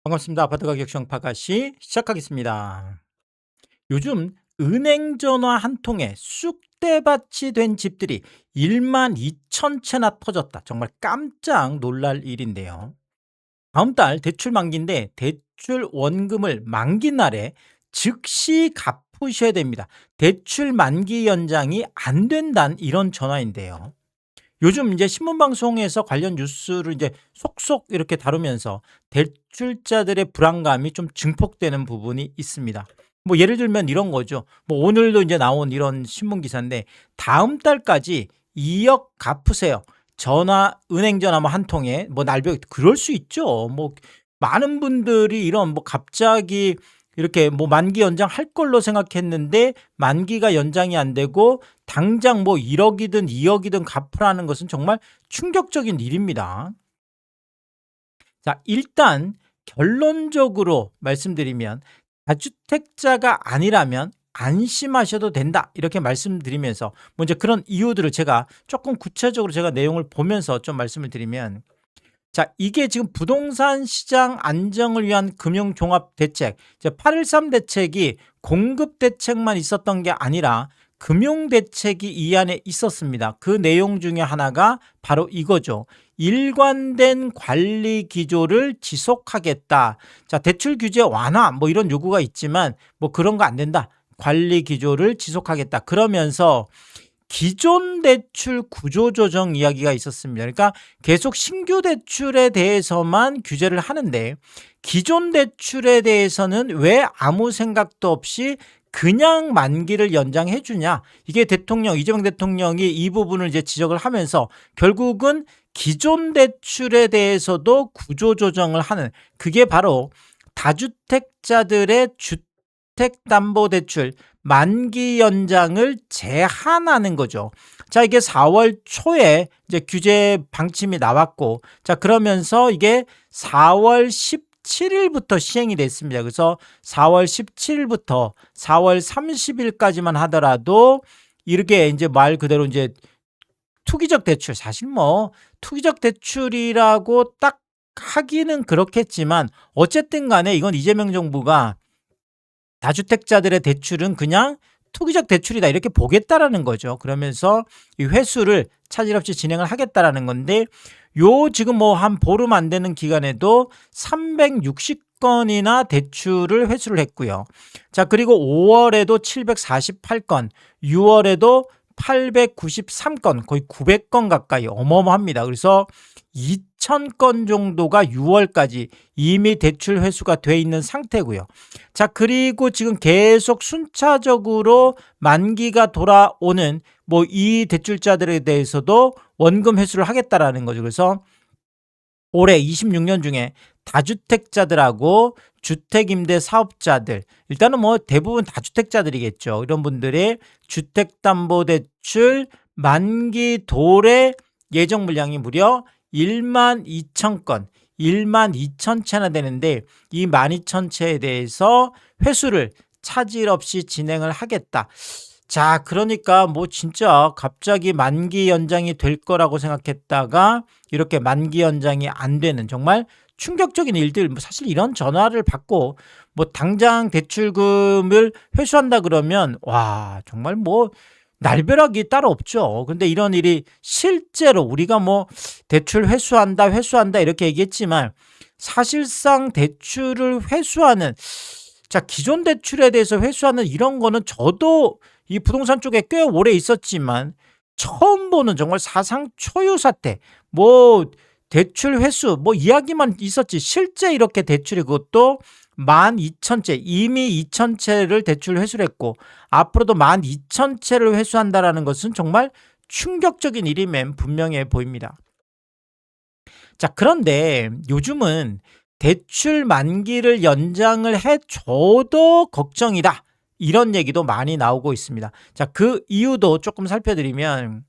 반갑습니다. 아파트 가격 정파가시 시작하겠습니다. 요즘 은행 전화 한 통에 쑥대밭이 된 집들이 12,000채나 터졌다. 정말 깜짝 놀랄 일인데요. 다음 달 대출 만기인데 대출 원금을 만기 날에 즉시 갚으셔야 됩니다. 대출 만기 연장이 안 된다는 이런 전화인데요. 요즘 이제 신문 방송에서 관련 뉴스를 이제 속속 이렇게 다루면서 대출자들의 불안감이 좀 증폭되는 부분이 있습니다. 뭐 예를 들면 이런 거죠. 뭐 오늘도 이제 나온 이런 신문 기사인데 다음 달까지 2억 갚으세요. 은행 전화 뭐 한 통에 뭐 날별 그럴 수 있죠. 뭐 많은 분들이 이런 뭐 갑자기 이렇게 뭐 만기 연장할 걸로 생각했는데 만기가 연장이 안 되고 당장 뭐 1억이든 2억이든 갚으라는 것은 정말 충격적인 일입니다. 자, 일단 결론적으로 말씀드리면 다주택자가 아니라면 안심하셔도 된다. 이렇게 말씀드리면서 먼저 그런 이유들을 제가 조금 구체적으로 제가 내용을 보면서 좀 말씀을 드리면, 자, 이게 지금 부동산 시장 안정을 위한 금융종합대책, 이제 8.13 대책이 공급 대책만 있었던 게 아니라 금융 대책이 이 안에 있었습니다. 그 내용 중에 하나가 바로 이거죠. 일관된 관리 기조를 지속하겠다. 자, 대출 규제 완화 뭐 이런 요구가 있지만 뭐 그런 거 안 된다. 관리 기조를 지속하겠다. 그러면서 기존 대출 구조 조정 이야기가 있었습니다. 그러니까 계속 신규 대출에 대해서만 규제를 하는데 기존 대출에 대해서는 왜 아무 생각도 없이 그냥 만기를 연장해 주냐. 이게 이재명 대통령이 이 부분을 이제 지적을 하면서 결국은 기존 대출에 대해서도 구조 조정을 하는, 그게 바로 다주택자들의 주택담보대출 만기 연장을 제한하는 거죠. 자, 이게 4월 초에 이제 규제 방침이 나왔고, 자, 그러면서 이게 4월 17일부터 시행이 됐습니다. 그래서 4월 17일부터 4월 30일까지만 하더라도 이렇게 이제 말 그대로 이제 투기적 대출, 사실 뭐 투기적 대출이라고 딱 하기는 그렇겠지만 어쨌든 간에 이건 이재명 정부가 다주택자들의 대출은 그냥 투기적 대출이다 이렇게 보겠다라는 거죠. 그러면서 이 회수를 차질 없이 진행을 하겠다라는 건데, 요 지금 뭐 한 보름 안 되는 기간에도 360건이나 대출을 회수를 했고요. 자, 그리고 5월에도 748건, 6월에도 893건, 거의 900건 가까이, 어마어마합니다. 그래서 2,000건 정도가 6월까지 이미 대출 회수가 돼 있는 상태고요. 자, 그리고 지금 계속 순차적으로 만기가 돌아오는 뭐 이 대출자들에 대해서도 원금 회수를 하겠다라는 거죠. 그래서 올해 26년 중에 다주택자들하고 주택임대 사업자들, 일단은 뭐 대부분 다주택자들이겠죠. 이런 분들의 주택담보대출 만기 도래 예정 물량이 무려 12,000건, 12,000채나 되는데 이 12,000채에 대해서 회수를 차질 없이 진행을 하겠다. 자, 그러니까 뭐 진짜 갑자기 만기 연장이 될 거라고 생각했다가 이렇게 만기 연장이 안 되는 정말 충격적인 일들, 뭐 사실 이런 전화를 받고 뭐 당장 대출금을 회수한다 그러면 와, 정말 뭐 날벼락이 따로 없죠. 근데 이런 일이 실제로 우리가 뭐 대출 회수한다 이렇게 얘기했지만 사실상 대출을 회수하는, 자, 기존 대출에 대해서 회수하는 이런 거는 저도 이 부동산 쪽에 꽤 오래 있었지만 처음 보는 정말 사상 초유 사태. 뭐 대출 회수 뭐 이야기만 있었지 실제 이렇게 대출이, 그것도 12,000채, 이미 2,000채를 대출 회수를 했고 앞으로도 12,000채를 회수한다라는 것은 정말 충격적인 일임엔 분명해 보입니다. 자, 그런데 요즘은 대출 만기를 연장을 해줘도 걱정이다, 이런 얘기도 많이 나오고 있습니다. 자, 그 이유도 조금 살펴드리면,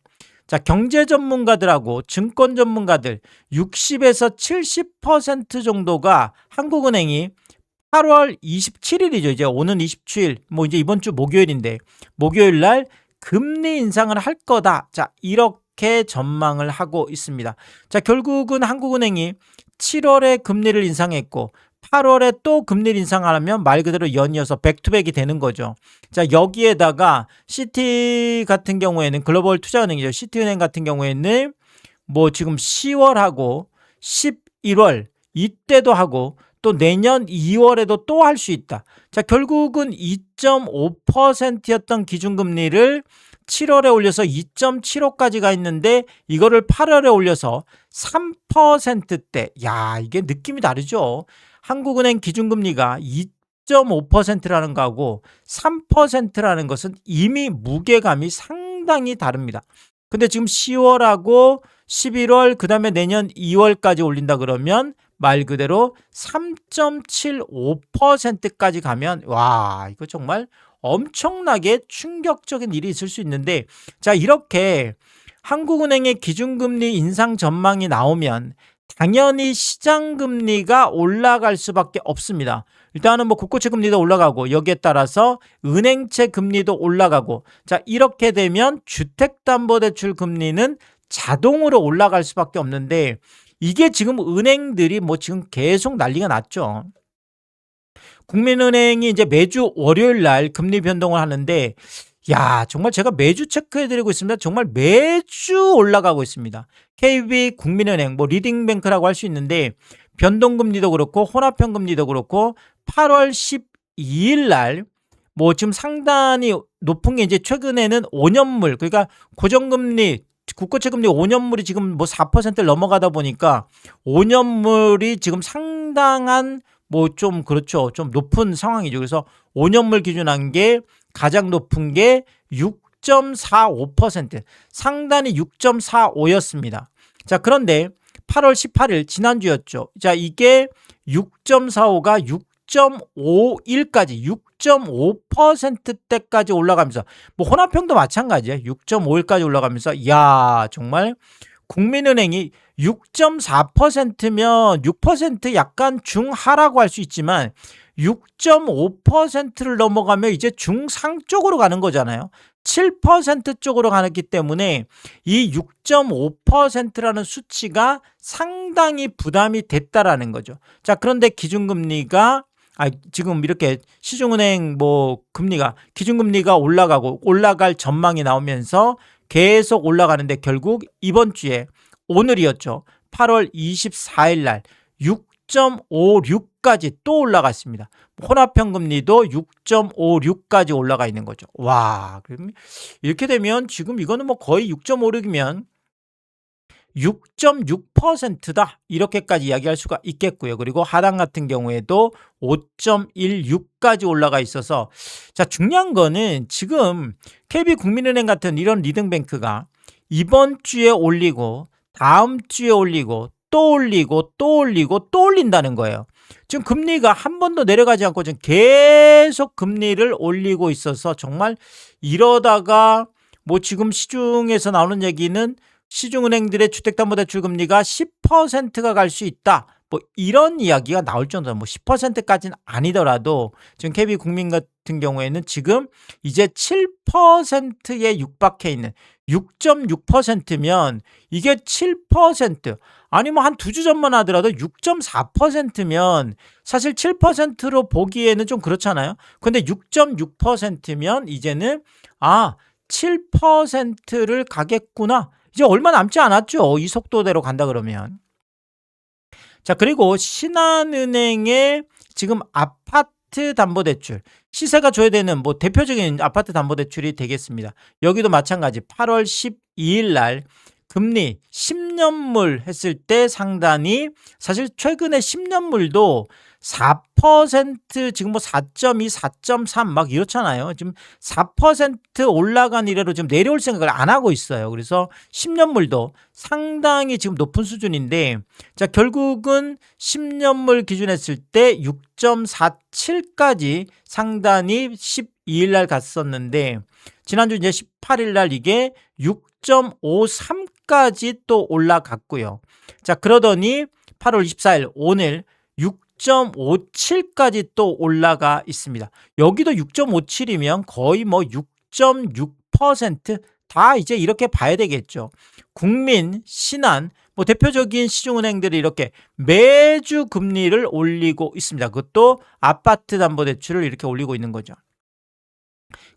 자, 경제 전문가들하고 증권 전문가들 60에서 70% 정도가 한국은행이 8월 27일이죠. 이제 오는 27일, 뭐 이제 이번 주 목요일인데 목요일 날 금리 인상을 할 거다. 자, 이렇게 전망을 하고 있습니다. 자, 결국은 한국은행이 7월에 금리를 인상했고 8월에 또 금리를 인상하면 말 그대로 연이어서 백투백이 되는 거죠. 자, 여기에다가 시티 같은 경우에는 글로벌 투자은행이죠. 시티은행 같은 경우에는 뭐 지금 10월하고 11월 이때도 하고 또 내년 2월에도 또 할 수 있다. 자, 결국은 2.5%였던 기준금리를 7월에 올려서 2.75까지 가 있는데 이거를 8월에 올려서 3%대. 야, 이게 느낌이 다르죠. 한국은행 기준금리가 2.5%라는 거하고 3%라는 것은 이미 무게감이 상당히 다릅니다. 근데 지금 10월하고 11월 그다음에 내년 2월까지 올린다 그러면 말 그대로 3.75%까지 가면 와, 이거 정말 엄청나게 충격적인 일이 있을 수 있는데, 자, 이렇게 한국은행의 기준금리 인상 전망이 나오면 당연히 시장금리가 올라갈 수밖에 없습니다. 일단은 뭐 국고채 금리도 올라가고 여기에 따라서 은행채 금리도 올라가고, 자, 이렇게 되면 주택담보대출 금리는 자동으로 올라갈 수밖에 없는데 이게 지금 은행들이 뭐 지금 계속 난리가 났죠. 국민은행이 이제 매주 월요일 날 금리 변동을 하는데, 야, 정말 제가 매주 체크해드리고 있습니다. 정말 매주 올라가고 있습니다. KB, 국민은행, 뭐 리딩뱅크라고 할 수 있는데 변동금리도 그렇고 혼합형금리도 그렇고 8월 12일 날 뭐 지금 상당히 높은 게 이제 최근에는 5년물, 그러니까 고정금리 국고채 금리 5년물이 지금 뭐 4%를 넘어가다 보니까 5년물이 지금 상당한 뭐 좀 그렇죠. 좀 높은 상황이죠. 그래서 5년물 기준한 게 가장 높은 게 6.45%, 상단이 6.45였습니다. 자, 그런데 8월 18일 지난주였죠. 자, 이게 6.45가 6.51까지 6.5%대까지 올라가면서 뭐 혼합형도 마찬가지예요. 6.51까지 올라가면서 야, 정말 국민은행이 6.4%면 6% 약간 중하라고 할 수 있지만 6.5%를 넘어가면 이제 중상 쪽으로 가는 거잖아요. 7% 쪽으로 가기 때문에 이 6.5%라는 수치가 상당히 부담이 됐다라는 거죠. 자, 그런데 기준금리가 지금 이렇게 시중은행 뭐 금리가 기준금리가 올라가고 올라갈 전망이 나오면서 계속 올라가는데 결국 이번 주에 오늘이었죠. 8월 24일 날 6.56까지 또 올라갔습니다. 혼합형금리도 6.56까지 올라가 있는 거죠. 와, 그럼 이렇게 되면 지금 이거는 뭐 거의 6.56이면 6.6%다 이렇게까지 이야기할 수가 있겠고요. 그리고 하단 같은 경우에도 5.16까지 올라가 있어서, 자, 중요한 거는 지금 KB국민은행 같은 이런 리딩뱅크가 이번 주에 올리고 다음 주에 올리고 또 올리고 또 올리고 또 올린다는 거예요. 지금 금리가 한 번도 내려가지 않고 지금 계속 금리를 올리고 있어서 정말 이러다가 뭐 지금 시중에서 나오는 얘기는 시중은행들의 주택담보대출 금리가 10%가 갈 수 있다. 뭐 이런 이야기가 나올 정도로 뭐 10%까지는 아니더라도 지금 KB국민 같은 경우에는 지금 이제 7%에 육박해 있는 6.6%면 이게 7% 아니 뭐 한 두 주 전만 하더라도 6.4%면 사실 7%로 보기에는 좀 그렇잖아요. 근데 6.6%면 이제는 7%를 가겠구나. 이제 얼마 남지 않았죠. 이 속도대로 간다 그러면. 자, 그리고 신한은행의 지금 아파트 담보대출 시세가 줘야 되는 뭐 대표적인 아파트 담보대출이 되겠습니다. 여기도 마찬가지 8월 12일 날 금리 10년물 했을 때 상단이 사실 최근에 10년물도 4% 지금 뭐 4.2, 4.3 막 이렇잖아요. 지금 4% 올라간 이래로 지금 내려올 생각을 안 하고 있어요. 그래서 10년물도 상당히 지금 높은 수준인데, 자, 결국은 10년물 기준했을 때 6.47까지 상단이 12일 날 갔었는데 지난주 이제 18일 날 이게 6.53까지 또 올라갔고요. 자, 그러더니 8월 24일 오늘 6.57까지 또 올라가 있습니다. 여기도 6.57이면 거의 뭐 6.6% 다 이제 이렇게 봐야 되겠죠. 국민, 신한, 뭐 대표적인 시중은행들이 이렇게 매주 금리를 올리고 있습니다. 그것도 아파트 담보대출을 이렇게 올리고 있는 거죠.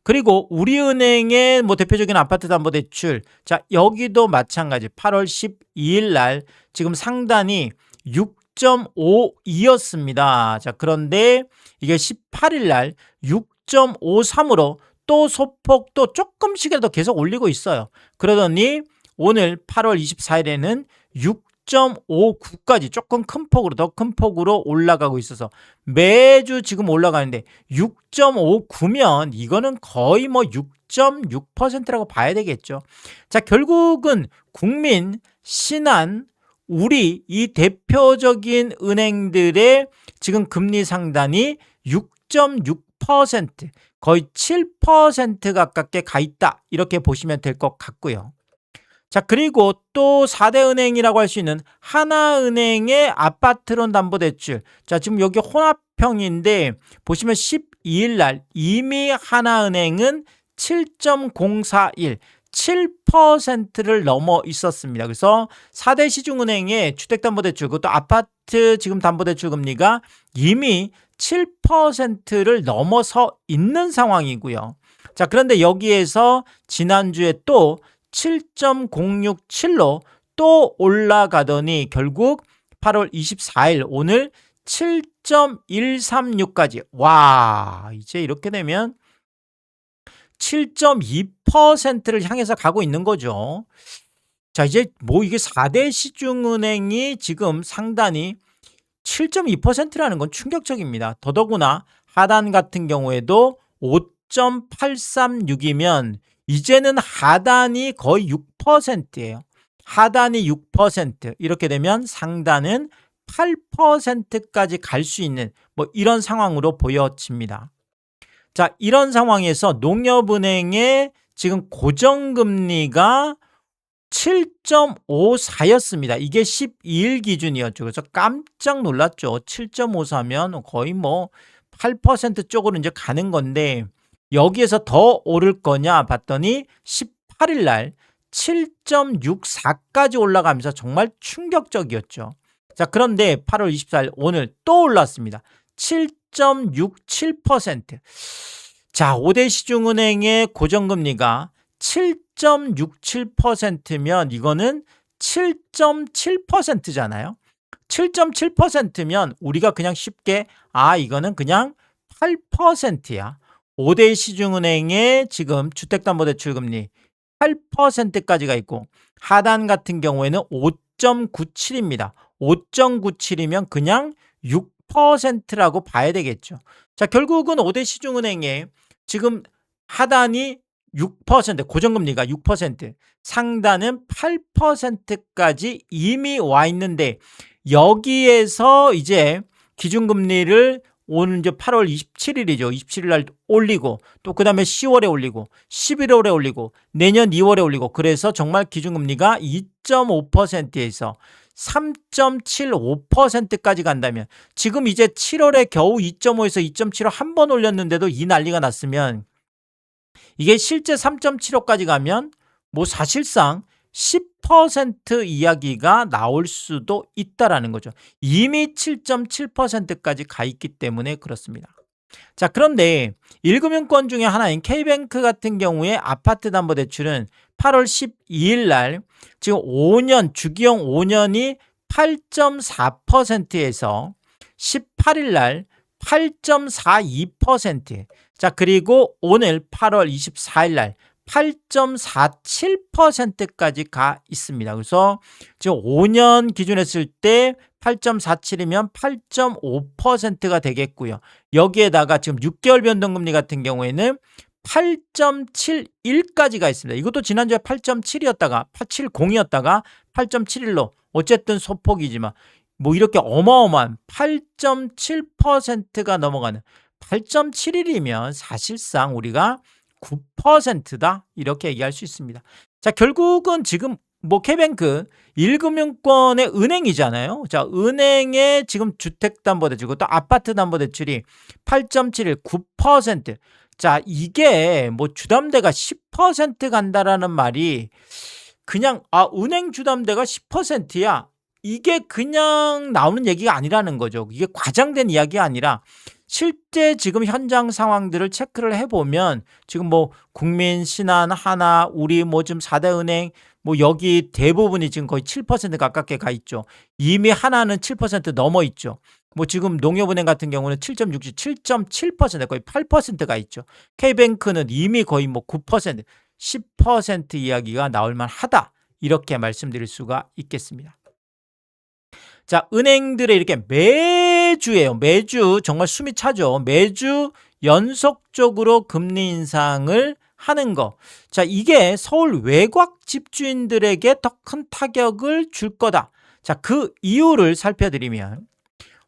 그리고 우리은행의 뭐 대표적인 아파트 담보대출, 자 여기도 마찬가지 8월 12일 날 지금 상단이 6.52였습니다. 자 그런데 이게 18일 날 6.53으로 또 소폭 또 조금씩이라도 계속 올리고 있어요. 그러더니 오늘 8월 24일에는 6.59까지 조금 큰 폭으로 더 큰 폭으로 올라가고 있어서 매주 지금 올라가는데 6.59면 이거는 거의 뭐 6.6%라고 봐야 되겠죠. 자 결국은 국민, 신한, 우리 이 대표적인 은행들의 지금 금리 상단이 6.6% 거의 7% 가깝게 가 있다 이렇게 보시면 될 것 같고요. 자 그리고 또 4대 은행이라고 할 수 있는 하나은행의 아파트론 담보대출, 자 지금 여기 혼합형인데 보시면 12일 날 이미 하나은행은 7.041 7%를 넘어 있었습니다. 그래서 4대 시중은행의 주택담보대출, 그것도 아파트 지금 담보대출 금리가 이미 7%를 넘어서 있는 상황이고요. 자 그런데 여기에서 지난주에 또 7.067로 또 올라가더니 결국 8월 24일 오늘 7.136까지 와 이제 이렇게 되면 7.2%를 향해서 가고 있는 거죠. 자 이제 뭐 이게 4대 시중은행이 지금 상단이 7.2%라는 건 충격적입니다. 더더구나 하단 같은 경우에도 5.836이면 이제는 하단이 거의 6%예요. 하단이 6%, 이렇게 되면 상단은 8%까지 갈 수 있는 뭐 이런 상황으로 보여집니다. 자, 이런 상황에서 농협은행의 지금 고정금리가 7.54였습니다. 이게 12일 기준이었죠. 그래서 깜짝 놀랐죠. 7.54면 거의 뭐 8% 쪽으로 이제 가는 건데 여기에서 더 오를 거냐 봤더니 18일 날 7.64까지 올라가면서 정말 충격적이었죠. 자, 그런데 8월 24일 오늘 또 올랐습니다. 7.67%. 자, 5대 시중은행의 고정금리가 7.67%면 이거는 7.7%잖아요. 7.7%면 우리가 그냥 쉽게 이거는 그냥 8%야. 5대 시중은행의 지금 주택담보대출 금리 8%까지가 있고 하단 같은 경우에는 5.97입니다. 5.97이면 그냥 6%라고 봐야 되겠죠. 자, 결국은 5대 시중은행의 지금 하단이 6%, 고정금리가 6%, 상단은 8%까지 이미 와 있는데 여기에서 이제 기준금리를 오늘 이제 8월 27일이죠. 27일 날 올리고 또 그다음에 10월에 올리고 11월에 올리고 내년 2월에 올리고 그래서 정말 기준금리가 2.5%에서 3.75%까지 간다면 지금 이제 7월에 겨우 2.5에서 2.75 한 번 올렸는데도 이 난리가 났으면 이게 실제 3.75까지 가면 뭐 사실상 10% 이야기가 나올 수도 있다라는 거죠. 이미 7.7%까지 가 있기 때문에 그렇습니다. 자, 그런데 1금융권 중에 하나인 K뱅크 같은 경우에 아파트 담보대출은 8월 12일 날 지금 5년 주기형 5년이 8.4%에서 18일 날 8.42%. 자, 그리고 오늘 8월 24일 날 8.47%까지 가 있습니다. 그래서 지금 5년 기준했을 때 8.47이면 8.5%가 되겠고요. 여기에다가 지금 6개월 변동금리 같은 경우에는 8.71까지가 있습니다. 이것도 지난주에 8.7이었다가 870이었다가 8.71로 어쨌든 소폭이지만 뭐 이렇게 어마어마한 8.7%가 넘어가는 8.71이면 사실상 우리가 9%다 이렇게 얘기할 수 있습니다. 자, 결국은 지금 뭐 K뱅크 1금융권의 은행이잖아요. 자, 은행의 지금 주택담보대출 또 아파트담보대출이 8.71 9%. 자, 이게 뭐 주담대가 10% 간다라는 말이 그냥 은행 주담대가 10%야. 이게 그냥 나오는 얘기가 아니라는 거죠. 이게 과장된 이야기가 아니라 실제 지금 현장 상황들을 체크를 해보면 지금 뭐 국민, 신한, 하나, 우리 뭐 지금 4대 은행 뭐 여기 대부분이 지금 거의 7% 가깝게 가 있죠. 이미 하나는 7% 넘어 있죠. 뭐 지금 농협은행 같은 경우는 7.6, 7.7% 거의 8%가 있죠. K뱅크는 이미 거의 뭐 9%, 10% 이야기가 나올 만하다. 이렇게 말씀드릴 수가 있겠습니다. 자, 은행들의 이렇게 매주예요. 매주 정말 숨이 차죠. 매주 연속적으로 금리 인상을 하는 거. 자, 이게 서울 외곽 집주인들에게 더 큰 타격을 줄 거다. 자, 그 이유를 살펴드리면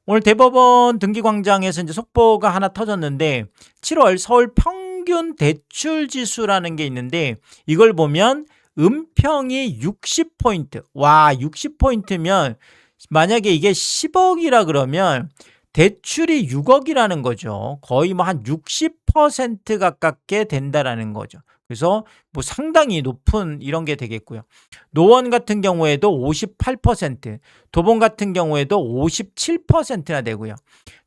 오늘 대법원 등기광장에서 이제 속보가 하나 터졌는데 7월 서울 평균 대출 지수라는 게 있는데 이걸 보면 은평이 60포인트. 와, 60포인트면 만약에 이게 10억이라 그러면 대출이 6억이라는 거죠. 거의 뭐 한 60% 가깝게 된다라는 거죠. 그래서 뭐 상당히 높은 이런 게 되겠고요. 노원 같은 경우에도 58%, 도봉 같은 경우에도 57%나 되고요.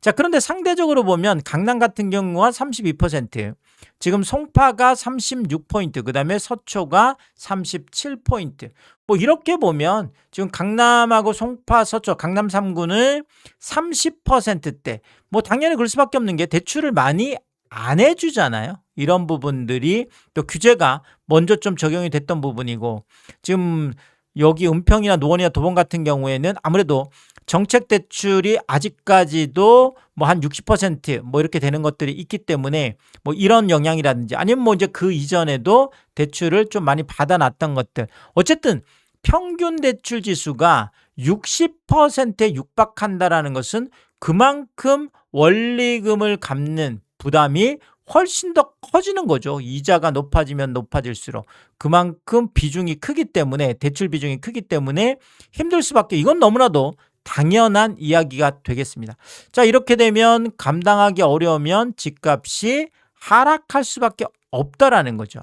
자, 그런데 상대적으로 보면 강남 같은 경우가 32%, 지금 송파가 36포인트, 그 다음에 서초가 37포인트. 뭐 이렇게 보면 지금 강남하고 송파, 서초, 강남 3구는 30%대. 뭐 당연히 그럴 수밖에 없는 게 대출을 많이 안 해주잖아요. 이런 부분들이 또 규제가 먼저 좀 적용이 됐던 부분이고, 지금 여기 은평이나 노원이나 도봉 같은 경우에는 아무래도 정책 대출이 아직까지도 뭐 한 60% 이렇게 되는 것들이 있기 때문에 뭐 이런 영향이라든지 아니면 뭐 이제 그 이전에도 대출을 좀 많이 받아놨던 것들, 어쨌든 평균 대출 지수가 60%에 육박한다라는 것은 그만큼 원리금을 갚는 부담이 훨씬 더 커지는 거죠. 이자가 높아지면 높아질수록 그만큼 비중이 크기 때문에, 대출 비중이 크기 때문에 힘들 수밖에, 이건 너무나도 당연한 이야기가 되겠습니다. 자, 이렇게 되면 감당하기 어려우면 집값이 하락할 수밖에 없다라는 거죠.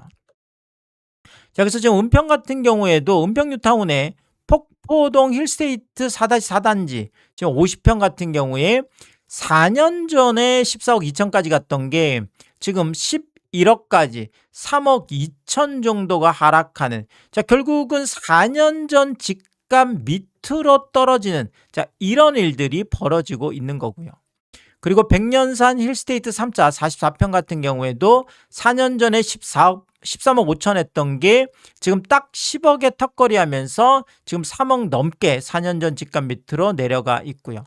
자, 그래서 지금 은평 같은 경우에도 은평 뉴타운에 폭포동 힐스테이트 4-4단지 지금 50평 같은 경우에 4년 전에 14억 2천까지 갔던 게 지금 11억까지 3억 2천 정도가 하락하는, 자, 결국은 4년 전 집값 밑으로 떨어지는, 자, 이런 일들이 벌어지고 있는 거고요. 그리고 백년산 힐스테이트 3자 44평 같은 경우에도 4년 전에 13억 5천 했던 게 지금 딱 10억에 턱걸이 하면서 지금 3억 넘게 4년 전 집값 밑으로 내려가 있고요.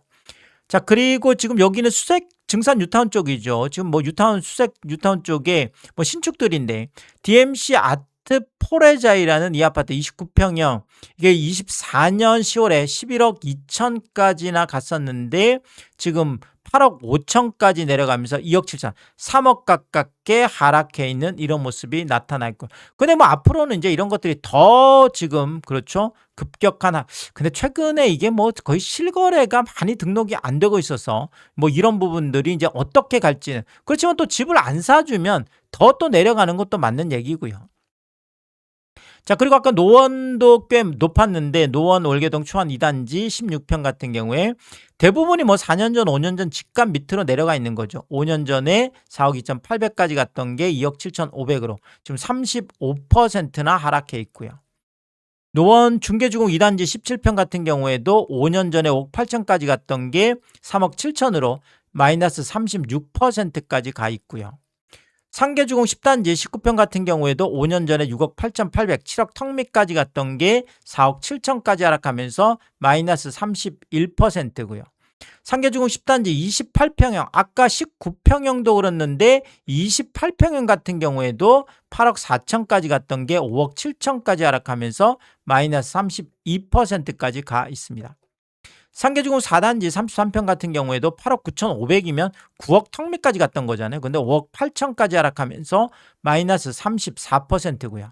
자, 그리고 지금 여기는 수색 증산 뉴타운 쪽이죠. 지금 뭐 뉴타운, 수색 뉴타운 쪽에 뭐 신축들인데 DMC 아트 포레자이라는 이 아파트 29평형, 이게 24년 10월에 11억 2천까지나 갔었는데 지금 8억 5천까지 내려가면서 2억 7천, 3억 가깝게 하락해 있는 이런 모습이 나타나 있고, 근데 뭐 앞으로는 이제 이런 것들이 더 지금 그렇죠, 급격한 근데 최근에 이게 뭐 거의 실거래가 많이 등록이 안 되고 있어서 뭐 이런 부분들이 이제 어떻게 갈지는, 그렇지만 또 집을 안 사주면 더 또 내려가는 것도 맞는 얘기고요. 자, 그리고 아까 노원도 꽤 높았는데 노원 월계동 초안 2단지 16평 같은 경우에 대부분이 뭐 4년 전, 5년 전 집값 밑으로 내려가 있는 거죠. 5년 전에 4억 2,800까지 갔던 게 2억 7,500으로 지금 35%나 하락해 있고요. 노원 중계주공 2단지 17평 같은 경우에도 5년 전에 5억 8천까지 갔던 게 3억 7천으로 마이너스 36%까지 가 있고요. 상계주공 10단지 19평 같은 경우에도 5년 전에 6억 8,800, 7억 턱 밑까지 갔던 게 4억 7천까지 하락하면서 마이너스 31%고요. 상계주공 10단지 28평형, 아까 19평형도 그렇는데 28평형 같은 경우에도 8억 4천까지 갔던 게 5억 7천까지 하락하면서 마이너스 32%까지 가 있습니다. 상계주공 4단지 33평 같은 경우에도 8억 9,500이면 9억 턱 밑까지 갔던 거잖아요. 근데 5억 8천까지 하락하면서 마이너스 34%고요.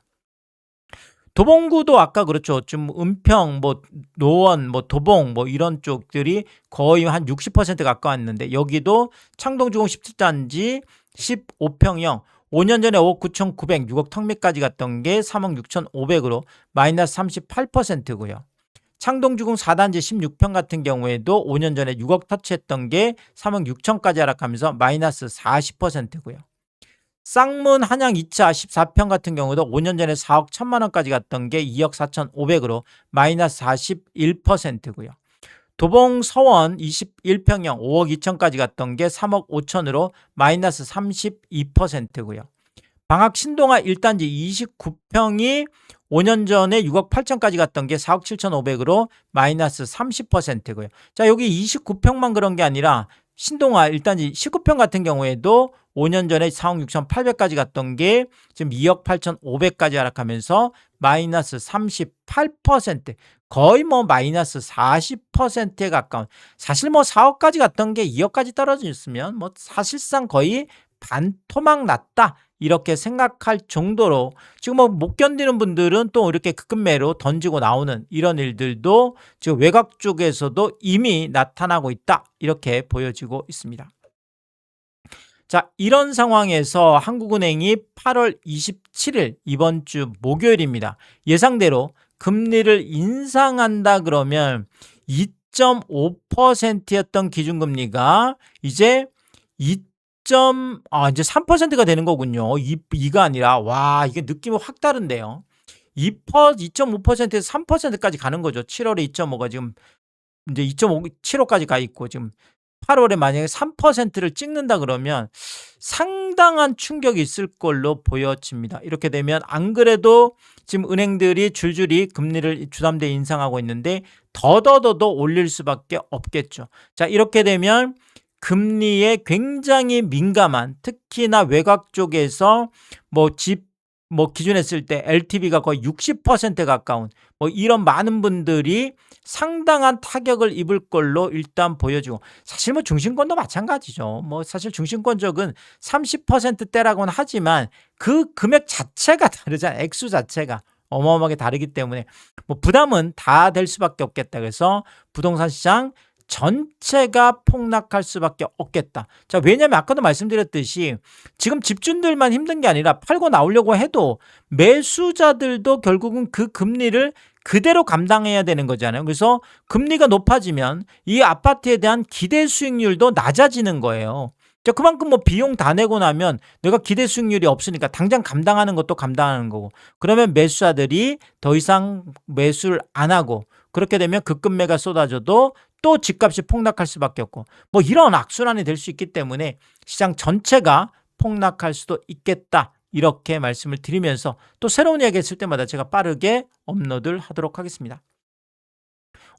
도봉구도 아까 그렇죠. 좀 은평, 뭐 노원, 뭐 도봉, 뭐 이런 쪽들이 거의 한 60% 가까웠는데 여기도 창동주공 17단지 15평형 5년 전에 5억 9,900, 6억 턱밑까지 갔던 게 3억 6,500으로 마이너스 38%고요. 창동주공 4단지 16평 같은 경우에도 5년 전에 6억 터치했던 게 3억 6천까지 하락하면서 마이너스 40%고요. 쌍문 한양 2차 14평 같은 경우도 5년 전에 4억 1천만 원까지 갔던 게 2억 4,500으로 마이너스 41%고요. 도봉 서원 21평형 5억 2천까지 갔던 게 3억 5천으로 마이너스 32%고요. 방학 신동아 1단지 29평이 5년 전에 6억 8천까지 갔던 게 4억 7,500으로 마이너스 30%고요. 자, 여기 29평만 그런 게 아니라 신동아 1단지 19평 같은 경우에도 5년 전에 4억 6,800까지 갔던 게 지금 2억 8,500까지 하락하면서 마이너스 38%, 거의 뭐 마이너스 40%에 가까운, 사실 뭐 4억까지 갔던 게 2억까지 떨어졌으면 뭐 사실상 거의 반토막 났다 이렇게 생각할 정도로 지금 뭐 못 견디는 분들은 또 이렇게 급매로 던지고 나오는 이런 일들도 지금 외곽 쪽에서도 이미 나타나고 있다 이렇게 보여지고 있습니다. 자, 이런 상황에서 한국은행이 8월 27일 이번 주 목요일입니다. 예상대로 금리를 인상한다 그러면 2.5%였던 기준금리가 이제 이제 3%가 되는 거군요. 2가 아니라, 와, 이게 느낌이 확 다른데요. 2.5%에서 3%까지 가는 거죠. 7월에 2.5가 지금 이제 2.5, 7월까지 가 있고, 지금 8월에 만약에 3%를 찍는다 그러면 상당한 충격이 있을 걸로 보여집니다. 이렇게 되면 안 그래도 지금 은행들이 줄줄이 금리를 주담대 인상하고 있는데 더더더더 올릴 수밖에 없겠죠. 자, 이렇게 되면 금리에 굉장히 민감한, 특히나 외곽 쪽에서 기준했을 때 LTV가 거의 60%에 가까운 이런 많은 분들이 상당한 타격을 입을 걸로 일단 보여지고, 사실 중심권도 마찬가지죠. 사실 중심권적은 30%대라고는 하지만 그 금액 자체가 다르잖아요. 액수 자체가 어마어마하게 다르기 때문에 부담은 다 될 수밖에 없겠다. 그래서 부동산 시장 전체가 폭락할 수밖에 없겠다. 자, 왜냐하면 아까도 말씀드렸듯이 지금 집주인들만 힘든 게 아니라 팔고 나오려고 해도 매수자들도 결국은 그 금리를 그대로 감당해야 되는 거잖아요. 그래서 금리가 높아지면 이 아파트에 대한 기대 수익률도 낮아지는 거예요. 자, 그만큼 비용 다 내고 나면 내가 기대 수익률이 없으니까 당장 감당하는 것도 감당하는 거고, 그러면 매수자들이 더 이상 매수를 안 하고, 그렇게 되면 급매가 쏟아져도 또 집값이 폭락할 수밖에 없고, 이런 악순환이 될 수 있기 때문에 시장 전체가 폭락할 수도 있겠다 이렇게 말씀을 드리면서, 또 새로운 이야기 했을 때마다 제가 빠르게 업로드를 하도록 하겠습니다.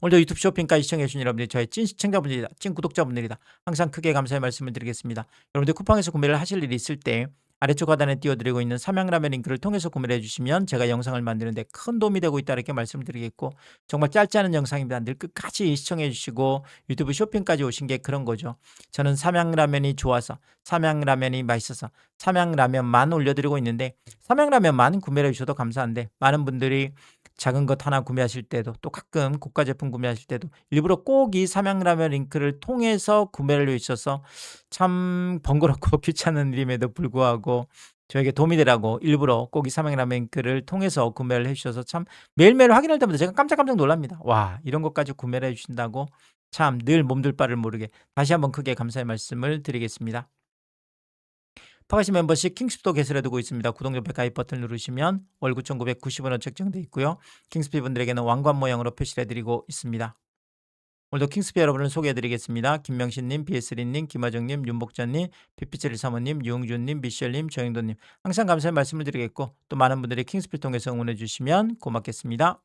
오늘도 유튜브 쇼핑까지 시청해주신 여러분들, 저의 찐 시청자분들이다, 찐 구독자분들이다, 항상 크게 감사의 말씀을 드리겠습니다. 여러분들 쿠팡에서 구매를 하실 일이 있을 때 아래쪽 하단에 띄워드리고 있는 삼양라면 링크를 통해서 구매를 해주시면 제가 영상을 만드는데 큰 도움이 되고 있다 이렇게 말씀드리겠고, 정말 짧지 않은 영상입니다. 늘 끝까지 시청해주시고 유튜브 쇼핑까지 오신 게 그런 거죠. 저는 삼양라면이 좋아서, 삼양라면이 맛있어서 삼양라면만 올려드리고 있는데, 삼양라면만 구매를 해주셔도 감사한데, 많은 분들이 작은 것 하나 구매하실 때도, 또 가끔 고가 제품 구매하실 때도 일부러 꼭 이 삼양라면 링크를 통해서 구매를 해주셔서 참 번거롭고 귀찮은 일임에도 불구하고 저에게 도움이 되라고 일부러 꼭 이 삼양라면 링크를 통해서 구매를 해주셔서 참 매일매일 확인할 때마다 제가 깜짝깜짝 놀랍니다. 와, 이런 것까지 구매를 해주신다고 참 늘 몸둘 바를 모르게 다시 한번 크게 감사의 말씀을 드리겠습니다. 파가시 멤버십 킹스피도 개설해두고 있습니다. 구독 옆에 가입 버튼 누르시면 월 9,990원으로 책정되어 있고요. 킹스피 분들에게는 왕관 모양으로 표시를 해드리고 있습니다. 오늘도 킹스피 여러분을 소개해드리겠습니다. 김명신님, BS리님, 김하정님, 윤복전님, 피피체리 사모님, 유흥준님, 미셸님, 정영돈님, 항상 감사의 말씀을 드리겠고, 또 많은 분들이 킹스피를 통해서 응원해주시면 고맙겠습니다.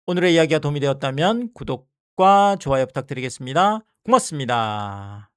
오늘의 이야기가 도움이 되었다면 구독과 좋아요 부탁드리겠습니다. 고맙습니다.